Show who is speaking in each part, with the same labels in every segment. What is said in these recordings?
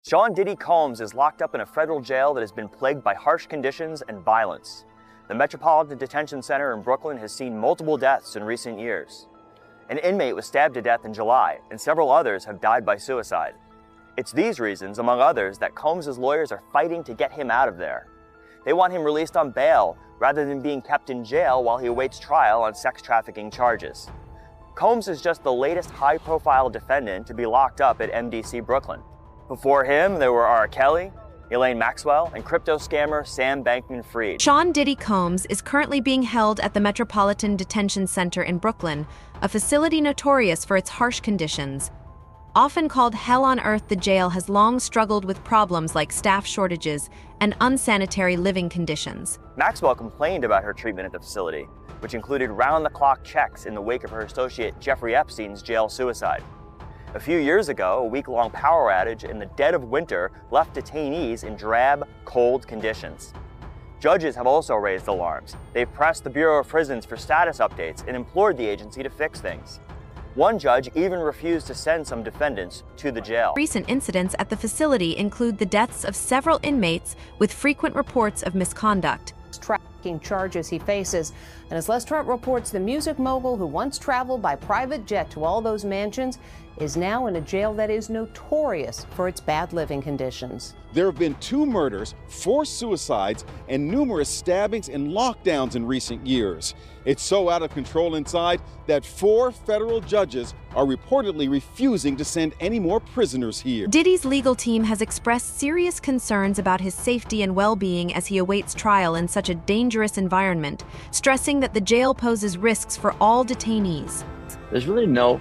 Speaker 1: Sean Diddy Combs is locked up in a federal jail that has been plagued by harsh conditions and violence. The Metropolitan Detention Center in Brooklyn has seen multiple deaths in recent years. An inmate was stabbed to death in July, and several others have died by suicide. It's these reasons, among others, that Combs' lawyers are fighting to get him out of there. They want him released on bail rather than being kept in jail while he awaits trial on sex trafficking charges. Combs is just the latest high-profile defendant to be locked up at MDC Brooklyn. Before him, there were R. Kelly, Elaine Maxwell, and crypto scammer Sam Bankman-Fried.
Speaker 2: Sean Diddy Combs is currently being held at the Metropolitan Detention Center in Brooklyn, a facility notorious for its harsh conditions. Often called Hell on Earth, the jail has long struggled with problems like staff shortages and unsanitary living conditions.
Speaker 1: Maxwell complained about her treatment at the facility, which included round-the-clock checks in the wake of her associate Jeffrey Epstein's jail suicide. A few years ago, a week-long power outage in the dead of winter left detainees in drab, cold conditions. Judges have also raised alarms. They've pressed the Bureau of Prisons for status updates and implored the agency to fix things. One judge even refused to send some defendants to the jail.
Speaker 2: Recent incidents at the facility include the deaths of several inmates with frequent reports of misconduct.
Speaker 3: Tracking charges he faces. And as Les Trent reports, the music mogul who once traveled by private jet to all those mansions is now in a jail that is notorious for its bad living conditions.
Speaker 4: There have been 2 murders, 4 suicides, and numerous stabbings and lockdowns in recent years. It's so out of control inside that 4 federal judges are reportedly refusing to send any more prisoners here.
Speaker 2: Diddy's legal team has expressed serious concerns about his safety and well-being as he awaits trial in such a dangerous environment, stressing that the jail poses risks for all detainees.
Speaker 5: There's really no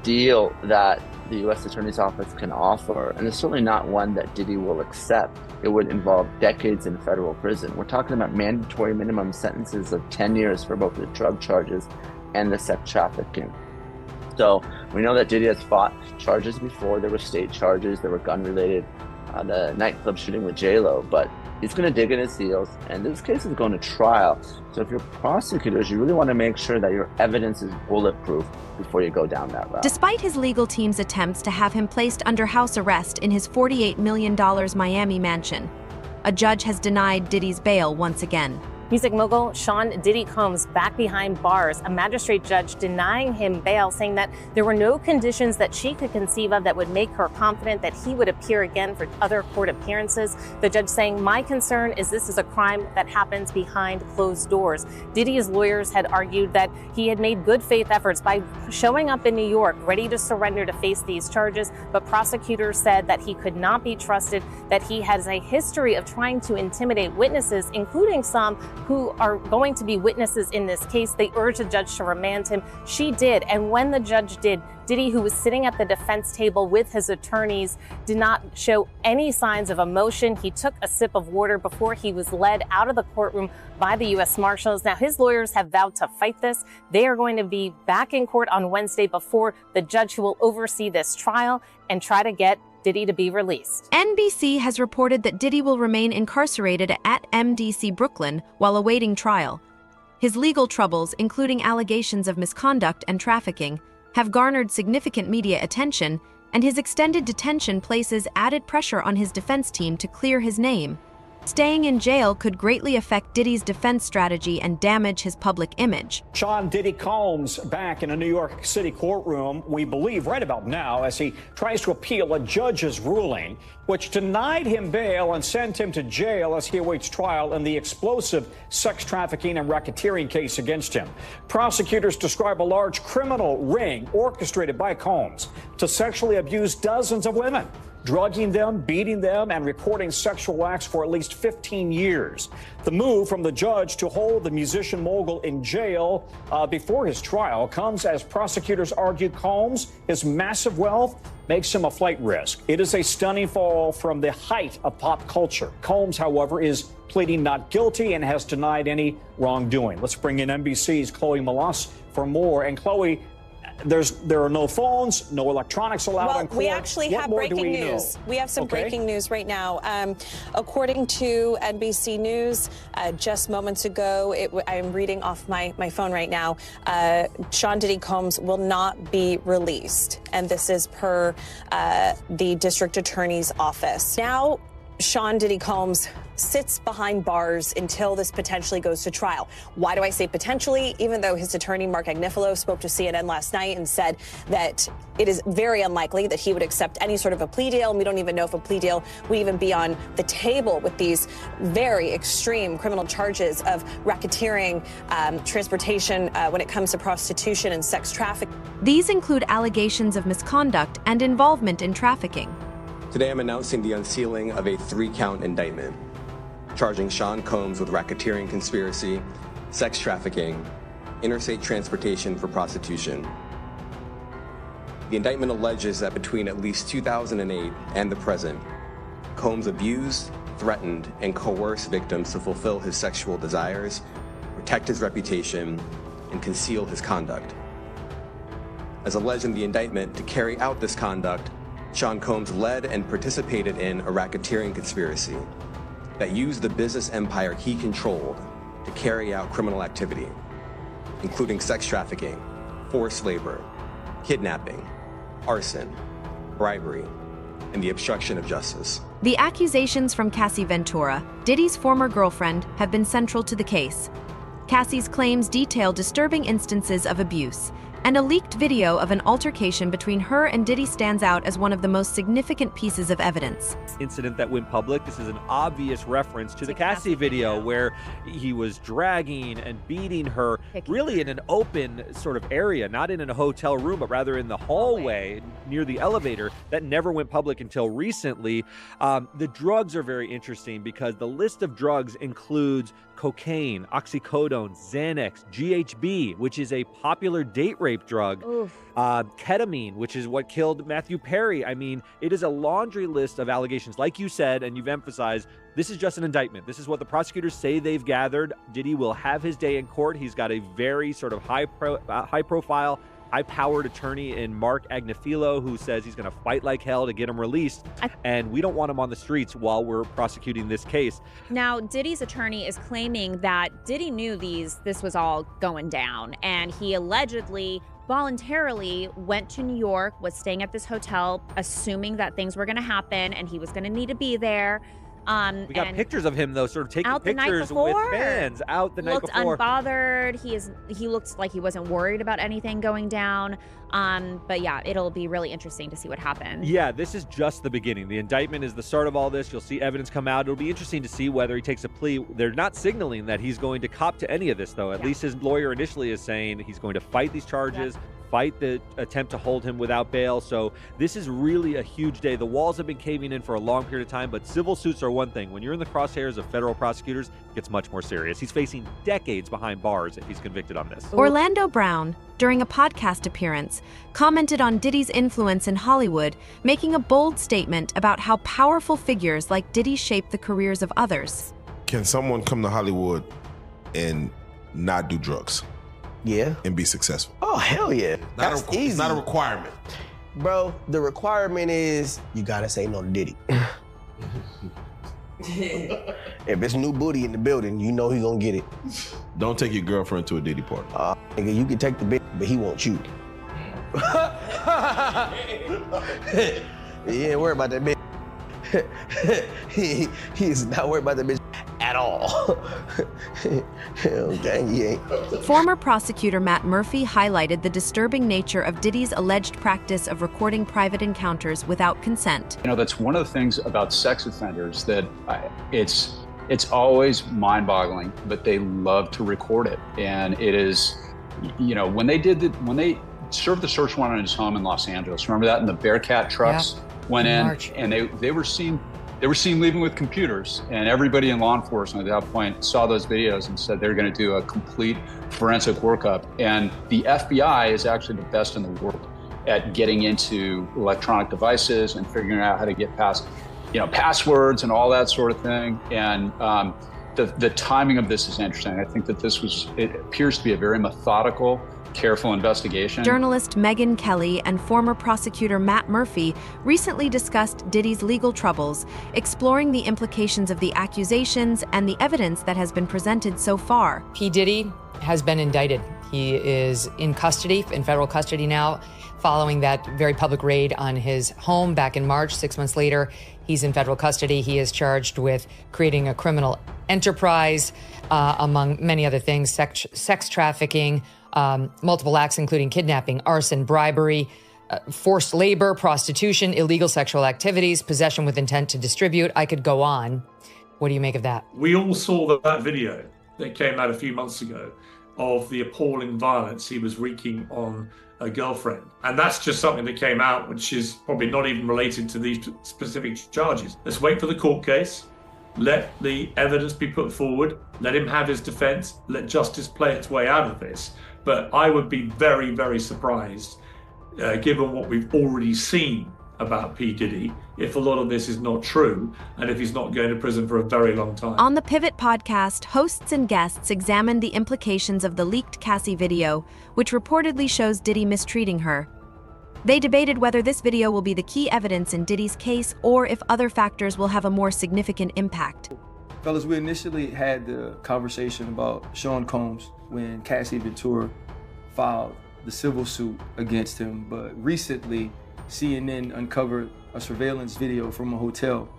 Speaker 5: deal that the U.S. Attorney's Office can offer, and it's certainly not one that Diddy will accept. It would involve decades in federal prison. We're talking about mandatory minimum sentences of 10 years for both the drug charges and the sex trafficking. So we know that Diddy has fought charges before. There were state charges, there were gun-related, the nightclub shooting with J-Lo, but he's going to dig in his heels, and this case is going to trial. So if you're prosecutors, you really want to make sure that your evidence is bulletproof before you go down that route.
Speaker 2: Despite his legal team's attempts to have him placed under house arrest in his $48 million Miami mansion, a judge has denied Diddy's bail once again.
Speaker 6: Music mogul Sean Diddy Combs back behind bars, a magistrate judge denying him bail, saying that there were no conditions that she could conceive of that would make her confident that he would appear again for other court appearances. The judge saying, "My concern is this is a crime that happens behind closed doors." Diddy's lawyers had argued that he had made good faith efforts by showing up in New York ready to surrender to face these charges, but prosecutors said that he could not be trusted, that he has a history of trying to intimidate witnesses, including some who are going to be witnesses in this case. They urged the judge to remand him. She did, and when the judge did, Diddy, who was sitting at the defense table with his attorneys, did not show any signs of emotion. He took a sip of water before he was led out of the courtroom by the U.S. Marshals. Now, his lawyers have vowed to fight this. They are going to be back in court on Wednesday before the judge who will oversee this trial and try to get Diddy to be released.
Speaker 2: NBC has reported that Diddy will remain incarcerated at MDC Brooklyn while awaiting trial. His legal troubles, including allegations of misconduct and trafficking, have garnered significant media attention, and his extended detention places added pressure on his defense team to clear his name. Staying in jail could greatly affect Diddy's defense strategy and damage his public image.
Speaker 7: Sean Diddy Combs back in a New York City courtroom, we believe right about now, as he tries to appeal a judge's ruling, which denied him bail and sent him to jail as he awaits trial in the explosive sex trafficking and racketeering case against him. Prosecutors describe a large criminal ring orchestrated by Combs to sexually abuse dozens of women, drugging them, beating them, and recording sexual acts for at least 15 years. The move from the judge to hold the musician mogul in jail before his trial comes as prosecutors argue Combs, his massive wealth, makes him a flight risk. It is a stunning fall from the height of pop culture. Combs, however, is pleading not guilty and has denied any wrongdoing. Let's bring in NBC's Chloe Malas for more. And Chloe, there are no phones, no electronics allowed on court.
Speaker 8: We actually have breaking news. We have some breaking news right now. According to NBC News, just moments ago, I'm reading off my phone right now, Sean Diddy Combs will not be released. And this is per the district attorney's office. Now, Sean Diddy Combs sits behind bars until this potentially goes to trial. Why do I say potentially? Even though his attorney, Mark Agnifilo, spoke to CNN last night and said that it is very unlikely that he would accept any sort of a plea deal. And we don't even know if a plea deal would even be on the table with these very extreme criminal charges of racketeering, transportation when it comes to prostitution and sex trafficking.
Speaker 2: These include allegations of misconduct and involvement in trafficking.
Speaker 9: Today I'm announcing the unsealing of a 3-count indictment, charging Sean Combs with racketeering conspiracy, sex trafficking, interstate transportation for prostitution. The indictment alleges that between at least 2008 and the present, Combs abused, threatened, and coerced victims to fulfill his sexual desires, protect his reputation, and conceal his conduct. As alleged in the indictment, to carry out this conduct, Sean Combs led and participated in a racketeering conspiracy that used the business empire he controlled to carry out criminal activity, including sex trafficking, forced labor, kidnapping, arson, bribery, and the obstruction of justice.
Speaker 2: The accusations from Cassie Ventura, Diddy's former girlfriend, have been central to the case. Cassie's claims detail disturbing instances of abuse, and a leaked video of an altercation between her and Diddy stands out as one of the most significant pieces of evidence.
Speaker 10: Incident that went public, this is an obvious reference to the Cassie video where he was dragging and beating her really in an open sort of area, not in a hotel room, but rather in the hallway near the elevator. That never went public until recently. The drugs are very interesting because the list of drugs includes cocaine, oxycodone, Xanax, GHB, which is a popular date rape drug, ketamine, which is what killed Matthew Perry. I mean, it is a laundry list of allegations. Like you said, and you've emphasized, this is just an indictment. This is what the prosecutors say they've gathered. Diddy will have his day in court. He's got a very sort of high-profile, high-powered attorney in Mark Agnifilo, who says he's going to fight like hell to get him released, and we don't want him on the streets while we're prosecuting this case.
Speaker 11: Now, Diddy's attorney is claiming that Diddy knew this was all going down, and he allegedly voluntarily went to New York, was staying at this hotel, assuming that things were going to happen and he was going to need to be there.
Speaker 10: We got pictures of him, though, sort of taking pictures with fans out the night before.
Speaker 11: Looked unbothered. He looked like he wasn't worried about anything going down. But yeah, it'll be really interesting to see what happens.
Speaker 10: Yeah, this is just the beginning. The indictment is the start of all this. You'll see evidence come out. It'll be interesting to see whether he takes a plea. They're not signaling that he's going to cop to any of this, though. At least his lawyer initially is saying he's going to fight these charges. Fight the attempt to hold him without bail. So this is really a huge day. The walls have been caving in for a long period of time, but civil suits are one thing. When you're in the crosshairs of federal prosecutors, it gets much more serious. He's facing decades behind bars if he's convicted on this.
Speaker 2: Orlando Brown, during a podcast appearance, commented on Diddy's influence in Hollywood, making a bold statement about how powerful figures like Diddy shape the careers of others.
Speaker 12: Can someone come to Hollywood and not do drugs?
Speaker 13: Yeah.
Speaker 12: And be successful?
Speaker 13: Oh, hell yeah. That's easy.
Speaker 12: It's not a requirement.
Speaker 13: Bro, the requirement is you gotta say no to Diddy. If it's new booty in the building, you know he gonna get it.
Speaker 12: Don't take your girlfriend to a Diddy party.
Speaker 13: Nigga, you can take the bitch, but he wants you. He ain't worried about that bitch. He is not worried about that bitch at all. Okay, he ain't.
Speaker 2: Former prosecutor Matt Murphy highlighted the disturbing nature of Diddy's alleged practice of recording private encounters without consent.
Speaker 14: You know, that's one of the things about sex offenders that it's always mind-boggling, but they love to record it. And it is, you know, when they served the search warrant on his home in Los Angeles, remember that? And the Bearcat trucks went in, and they were seen leaving with computers, and everybody in law enforcement at that point saw those videos and said they're going to do a complete forensic workup. And the FBI is actually the best in the world at getting into electronic devices and figuring out how to get past, you know, passwords and all that sort of thing. And the timing of this is interesting. I think that it appears to be a very methodical careful investigation.
Speaker 2: Journalist Megyn Kelly and former prosecutor Matt Murphy recently discussed Diddy's legal troubles, exploring the implications of the accusations and the evidence that has been presented so far.
Speaker 15: P. Diddy has been indicted. He is in custody, in federal custody now, following that very public raid on his home back in March. 6 months later, he's in federal custody. He is charged with creating a criminal enterprise, among many other things, sex trafficking, multiple acts including kidnapping, arson, bribery, forced labor, prostitution, illegal sexual activities, possession with intent to distribute. I could go on. What do you make of that?
Speaker 16: We all saw that video that came out a few months ago of the appalling violence he was wreaking on a girlfriend. And that's just something that came out, which is probably not even related to these specific charges. Let's wait for the court case. Let the evidence be put forward. Let him have his defense. Let justice play its way out of this. But I would be very, very surprised, given what we've already seen about P. Diddy, if a lot of this is not true, and if he's not going to prison for a very long time.
Speaker 2: On the Pivot podcast, hosts and guests examined the implications of the leaked Cassie video, which reportedly shows Diddy mistreating her. They debated whether this video will be the key evidence in Diddy's case or if other factors will have a more significant impact.
Speaker 17: Fellas, we initially had the conversation about Sean Combs when Cassie Ventura filed the civil suit against him, but recently CNN uncovered a surveillance video from a hotel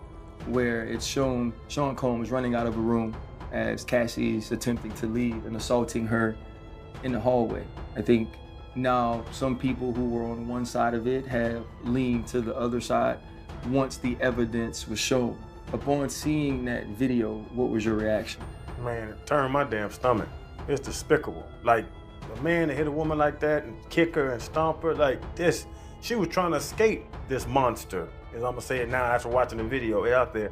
Speaker 17: where it's shown Sean Combs running out of a room as Cassie's attempting to leave and assaulting her in the hallway. I think now some people who were on one side of it have leaned to the other side once the evidence was shown. Upon seeing that video, what was your reaction?
Speaker 18: Man, it turned my damn stomach. It's despicable. Like, a man to hit a woman like that and kick her and stomp her like this, she was trying to escape this monster. As I'm gonna say it now after watching the video out there.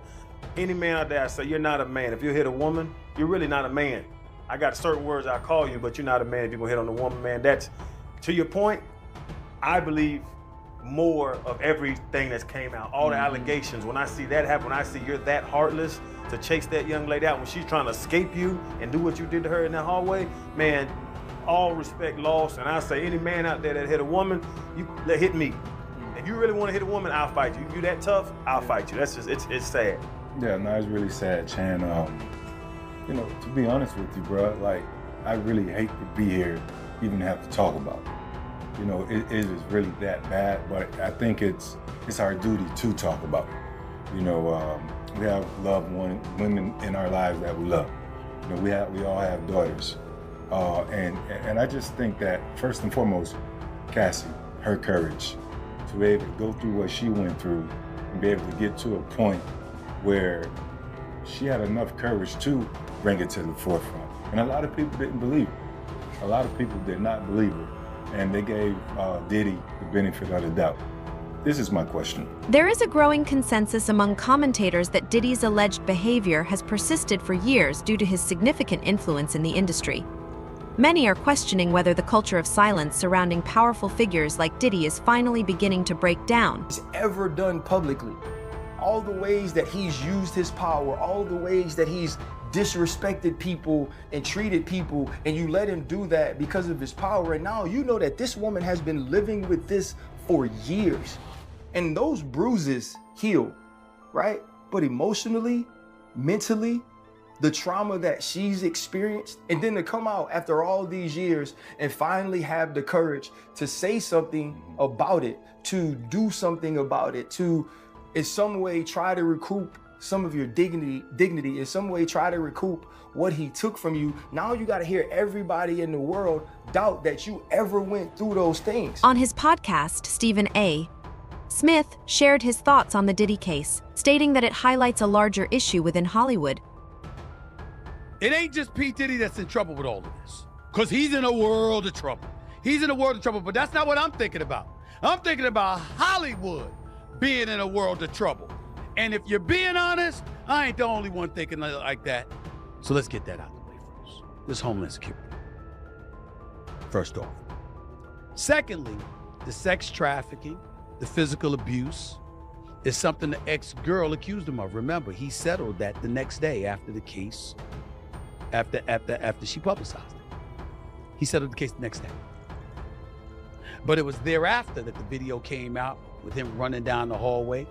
Speaker 18: Any man out there, I say, you're not a man. If you hit a woman, you're really not a man. I got certain words I call you, but you're not a man if you're gonna hit on a woman, man. That's, to your point, I believe more of everything that's came out, all the allegations. When I see that happen, when I see you're that heartless to chase that young lady out when she's trying to escape you and do what you did to her in that hallway, man, all respect lost. And I say, any man out there that hit a woman, you hit me. If you really want to hit a woman, I'll fight you. If you that tough, I'll fight you. That's just, it's sad.
Speaker 19: Yeah, no, it's really sad, Chan. You know, to be honest with you, bro, like, I really hate to be here, even have to talk about it. You know, it is really that bad, but I think it's our duty to talk about it. You know, we have loved women in our lives that we love. You know, we all have daughters. And I just think that, first and foremost, Cassie, her courage to be able to go through what she went through and be able to get to a point where she had enough courage to bring it to the forefront. And a lot of people didn't believe her. A lot of people did not believe her. And they gave Diddy the benefit of the doubt. This is my question.
Speaker 2: There is a growing consensus among commentators that Diddy's alleged behavior has persisted for years due to his significant influence in the industry. Many are questioning whether the culture of silence surrounding powerful figures like Diddy is finally beginning to break down.
Speaker 17: He's ever done publicly. All the ways that he's used his power, all the ways that he's disrespected people and treated people, and you let him do that because of his power. And now you know that this woman has been living with this for years. And those bruises heal, right? But emotionally, mentally, the trauma that she's experienced, and then to come out after all these years and finally have the courage to say something about it, to do something about it, to in some way try to recoup some of your dignity, in some way try to recoup what he took from you. Now you got to hear everybody in the world doubt that you ever went through those things.
Speaker 2: On his podcast, Stephen A. Smith shared his thoughts on the Diddy case, stating that it highlights a larger issue within Hollywood.
Speaker 20: It ain't just P. Diddy that's in trouble with all of this, because he's in a world of trouble. He's in a world of trouble, but that's not what I'm thinking about. I'm thinking about Hollywood being in a world of trouble. And if you're being honest, I ain't the only one thinking like that. So let's get that out of the way first. This Homeland Security. First off. Secondly, the sex trafficking, the physical abuse is something the ex-girl accused him of. Remember, he settled that the next day after the case, after she publicized it. He settled the case the next day. But it was thereafter that the video came out with him running down the hallway,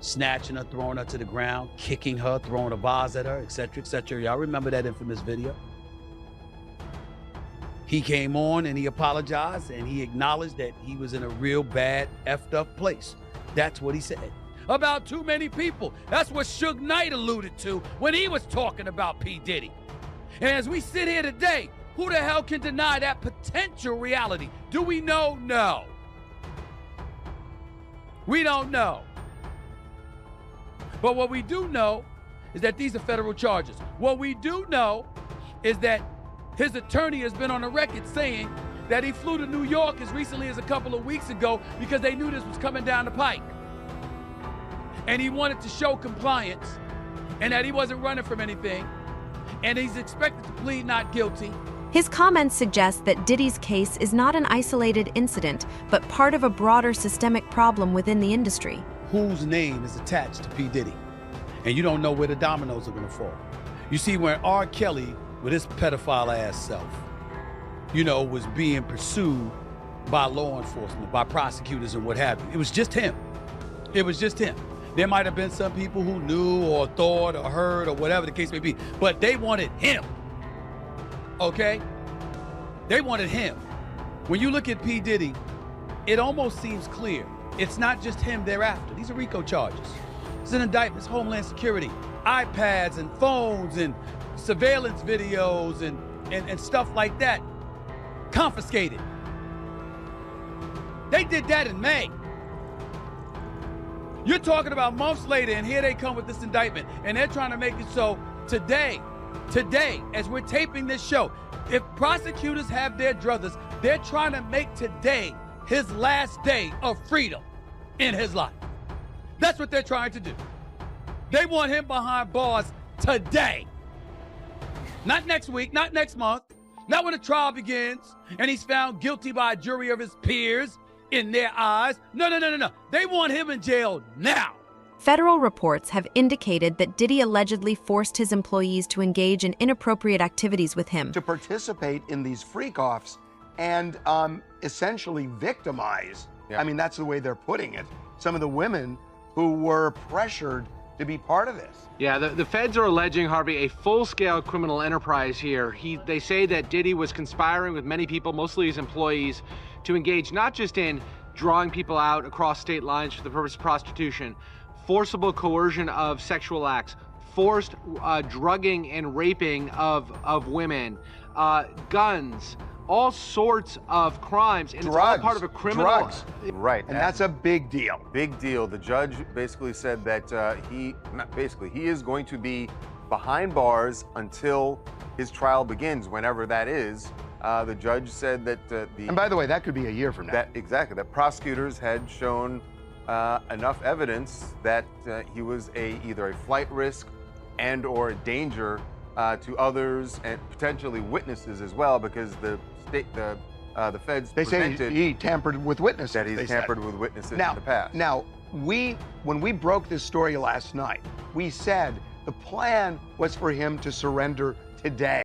Speaker 20: snatching her, throwing her to the ground, kicking her, throwing a vase at her, etc., etc. Y'all remember that infamous video? He came on and he apologized and he acknowledged that he was in a real bad, effed up place. That's what he said. About too many people. That's what Suge Knight alluded to when he was talking about P. Diddy. And as we sit here today, who the hell can deny that potential reality? Do we know? No. We don't know. But what we do know is that these are federal charges. What we do know is that his attorney has been on the record saying that he flew to New York as recently as a couple of weeks ago because they knew this was coming down the pike. And he wanted to show compliance and that he wasn't running from anything. And he's expected to plead not guilty.
Speaker 2: His comments suggest that Diddy's case is not an isolated incident, but part of a broader systemic problem within the industry.
Speaker 20: Whose name is attached to P. Diddy? And you don't know where the dominoes are gonna fall. You see, when R. Kelly, with his pedophile ass self, was being pursued by law enforcement, by prosecutors and what have you, it was just him. It was just him. There might have been some people who knew or thought or heard or whatever the case may be, but they wanted him, okay? They wanted him. When you look at P. Diddy, it almost seems clear. It's not just him thereafter. These are RICO charges. It's an indictment, it's Homeland Security, iPads and phones and surveillance videos and stuff like that. Confiscated. They did that in May. You're talking about months later, and here they come with this indictment, and they're trying to make it so today, as we're taping this show, if prosecutors have their druthers, they're trying to make today his last day of freedom in his life. That's what they're trying to do. They want him behind bars today. Not next week, not next month, not when the trial begins, and he's found guilty by a jury of his peers in their eyes. No. They want him in jail now.
Speaker 2: Federal reports have indicated that Diddy allegedly forced his employees to engage in inappropriate activities with him.
Speaker 21: To participate in these freak-offs and essentially victimize, I mean, that's the way they're putting it, some of the women who were pressured to be part of this.
Speaker 22: Yeah, the feds are alleging, Harvey, a full-scale criminal enterprise here. They say that Diddy was conspiring with many people, mostly his employees, to engage not just in drawing people out across state lines for the purpose of prostitution, forcible coercion of sexual acts, forced drugging and raping of women, guns, all sorts of crimes, and it's all part of a criminal.
Speaker 21: Drugs.
Speaker 23: Right.
Speaker 21: And that's a big deal.
Speaker 23: Big deal. The judge basically said that he is going to be behind bars until his trial begins, whenever that is. The judge said that
Speaker 21: and by the way, that could be a year from now.
Speaker 23: That prosecutors had shown enough evidence that he was either a flight risk and or a danger to others and potentially witnesses as well, because the feds
Speaker 21: They say he tampered with witnesses.
Speaker 23: That he's tampered with witnesses in the past.
Speaker 21: Now, when we broke this story last night, we said the plan was for him to surrender today.